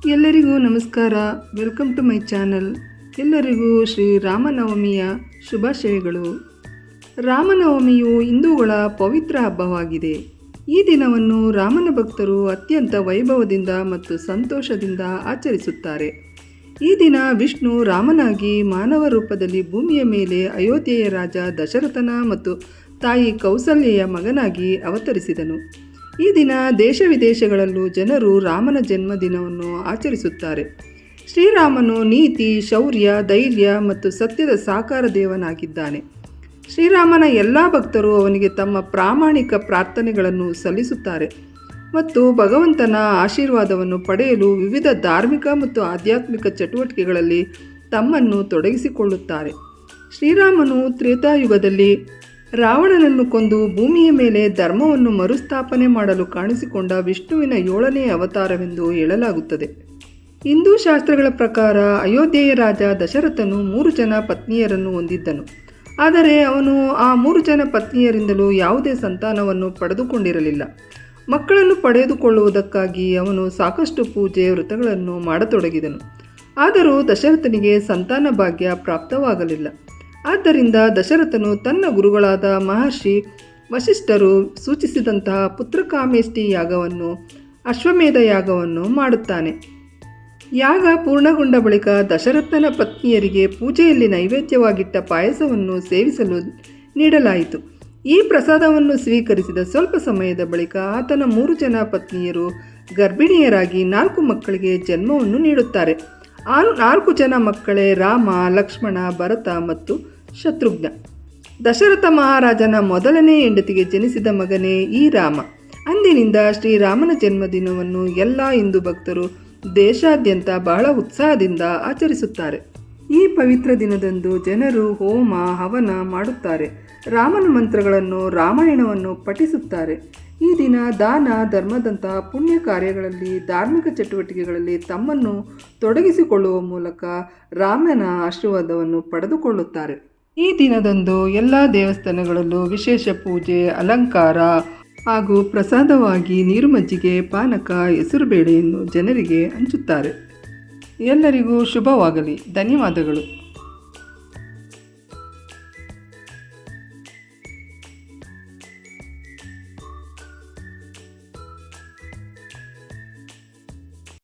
ಎಲ್ಲರಿಗೂ ನಮಸ್ಕಾರ. Welcome to my channel. ಎಲ್ಲರಿಗೂ ಶ್ರೀ ರಾಮನವಮಿಯ ಶುಭಾಶಯಗಳು. ರಾಮನವಮಿಯು ಹಿಂದೂಗಳ ಪವಿತ್ರ ಹಬ್ಬವಾಗಿದೆ. ಈ ದಿನವನ್ನು ರಾಮನ ಭಕ್ತರು ಅತ್ಯಂತ ವೈಭವದಿಂದ ಮತ್ತು ಸಂತೋಷದಿಂದ ಆಚರಿಸುತ್ತಾರೆ. ಈ ದಿನ ವಿಷ್ಣು ರಾಮನಾಗಿ ಮಾನವ ರೂಪದಲ್ಲಿ ಭೂಮಿಯ ಮೇಲೆ ಅಯೋಧ್ಯೆಯ ರಾಜ ದಶರಥನ ಮತ್ತು ತಾಯಿ ಕೌಸಲ್ಯೆಯ ಮಗನಾಗಿ ಅವತರಿಸಿದನು. ಈ ದಿನ ದೇಶ ವಿದೇಶಗಳಲ್ಲೂ ಜನರು ರಾಮನ ಜನ್ಮದಿನವನ್ನು ಆಚರಿಸುತ್ತಾರೆ. ಶ್ರೀರಾಮನು ನೀತಿ, ಶೌರ್ಯ, ಧೈರ್ಯ ಮತ್ತು ಸತ್ಯದ ಸಾಕಾರ ದೇವನಾಗಿದ್ದಾನೆ. ಶ್ರೀರಾಮನ ಎಲ್ಲ ಭಕ್ತರು ಅವನಿಗೆ ತಮ್ಮ ಪ್ರಾಮಾಣಿಕ ಪ್ರಾರ್ಥನೆಗಳನ್ನು ಸಲ್ಲಿಸುತ್ತಾರೆ ಮತ್ತು ಭಗವಂತನ ಆಶೀರ್ವಾದವನ್ನು ಪಡೆಯಲು ವಿವಿಧ ಧಾರ್ಮಿಕ ಮತ್ತು ಆಧ್ಯಾತ್ಮಿಕ ಚಟುವಟಿಕೆಗಳಲ್ಲಿ ತಮ್ಮನ್ನು ತೊಡಗಿಸಿಕೊಳ್ಳುತ್ತಾರೆ. ಶ್ರೀರಾಮನು ತ್ರೇತಾಯುಗದಲ್ಲಿ ರಾವಣನನ್ನು ಕೊಂದು ಭೂಮಿಯ ಮೇಲೆ ಧರ್ಮವನ್ನು ಮರುಸ್ಥಾಪನೆ ಮಾಡಲು ಕಾಣಿಸಿಕೊಂಡ ವಿಷ್ಣುವಿನ 7ನೇ ಅವತಾರವೆಂದು ಹೇಳಲಾಗುತ್ತದೆ. ಹಿಂದೂ ಶಾಸ್ತ್ರಗಳ ಪ್ರಕಾರ ಅಯೋಧ್ಯೆಯ ರಾಜ ದಶರಥನು 3 ಜನ ಪತ್ನಿಯರನ್ನು ಹೊಂದಿದ್ದನು. ಆದರೆ ಅವನು ಆ 3 ಜನ ಪತ್ನಿಯರಿಂದಲೂ ಯಾವುದೇ ಸಂತಾನವನ್ನು ಪಡೆದುಕೊಂಡಿರಲಿಲ್ಲ. ಮಕ್ಕಳನ್ನು ಪಡೆದುಕೊಳ್ಳುವುದಕ್ಕಾಗಿ ಅವನು ಸಾಕಷ್ಟು ಪೂಜೆ ವ್ರತಗಳನ್ನು ಮಾಡತೊಡಗಿದನು. ಆದರೂ ದಶರಥನಿಗೆ ಸಂತಾನ ಭಾಗ್ಯ ಪ್ರಾಪ್ತವಾಗಲಿಲ್ಲ. ಆದ್ದರಿಂದ ದಶರಥನು ತನ್ನ ಗುರುಗಳಾದ ಮಹರ್ಷಿ ವಸಿಷ್ಠರು ಸೂಚಿಸಿದಂತಹ ಪುತ್ರಕಾಮೇಷ್ಟಿ ಯಾಗವನ್ನು, ಅಶ್ವಮೇಧ ಯಾಗವನ್ನು ಮಾಡುತ್ತಾನೆ. ಯಾಗ ಪೂರ್ಣಗೊಂಡ ಬಳಿಕ ದಶರಥನ ಪತ್ನಿಯರಿಗೆ ಪೂಜೆಯಲ್ಲಿ ನೈವೇದ್ಯವಾಗಿಟ್ಟ ಪಾಯಸವನ್ನು ಸೇವಿಸಲು ನೀಡಲಾಯಿತು. ಈ ಪ್ರಸಾದವನ್ನು ಸ್ವೀಕರಿಸಿದ ಸ್ವಲ್ಪ ಸಮಯದ ಬಳಿಕ ಆತನ 3 ಜನ ಪತ್ನಿಯರು ಗರ್ಭಿಣಿಯರಾಗಿ 4 ಮಕ್ಕಳಿಗೆ ಜನ್ಮವನ್ನು ನೀಡುತ್ತಾರೆ. ಆ 4 ಜನ ಮಕ್ಕಳೇ ರಾಮ, ಲಕ್ಷ್ಮಣ, ಭರತ ಮತ್ತು ಶತ್ರುಘ್ನ. ದಶರಥ ಮಹಾರಾಜನ ಮೊದಲನೇ ಹೆಂಡತಿಗೆ ಜನಿಸಿದ ಮಗನೇ ಈ ರಾಮ. ಅಂದಿನಿಂದ ಶ್ರೀರಾಮನ ಜನ್ಮದಿನವನ್ನು ಎಲ್ಲ ಹಿಂದೂ ಭಕ್ತರು ದೇಶಾದ್ಯಂತ ಬಹಳ ಉತ್ಸಾಹದಿಂದ ಆಚರಿಸುತ್ತಾರೆ. ಈ ಪವಿತ್ರ ದಿನದಂದು ಜನರು ಹೋಮ, ಹವನ ಮಾಡುತ್ತಾರೆ. ರಾಮನ ಮಂತ್ರಗಳನ್ನು, ರಾಮಾಯಣವನ್ನು ಪಠಿಸುತ್ತಾರೆ. ಈ ದಿನ ದಾನ, ಧರ್ಮದಂತಹ ಪುಣ್ಯ ಕಾರ್ಯಗಳಲ್ಲಿ, ಧಾರ್ಮಿಕ ಚಟುವಟಿಕೆಗಳಲ್ಲಿ ತಮ್ಮನ್ನು ತೊಡಗಿಸಿಕೊಳ್ಳುವ ಮೂಲಕ ರಾಮನ ಆಶೀರ್ವಾದವನ್ನು ಪಡೆದುಕೊಳ್ಳುತ್ತಾರೆ. ಈ ದಿನದಂದು ಎಲ್ಲ ದೇವಸ್ಥಾನಗಳಲ್ಲೂ ವಿಶೇಷ ಪೂಜೆ, ಅಲಂಕಾರ ಹಾಗೂ ಪ್ರಸಾದವಾಗಿ ನೀರು ಮಜ್ಜಿಗೆ, ಪಾನಕ, ಹೆಸರುಬೇಳೆಯನ್ನು ಜನರಿಗೆ ಹಂಚುತ್ತಾರೆ. ಎಲ್ಲರಿಗೂ ಶುಭವಾಗಲಿ. ಧನ್ಯವಾದಗಳು.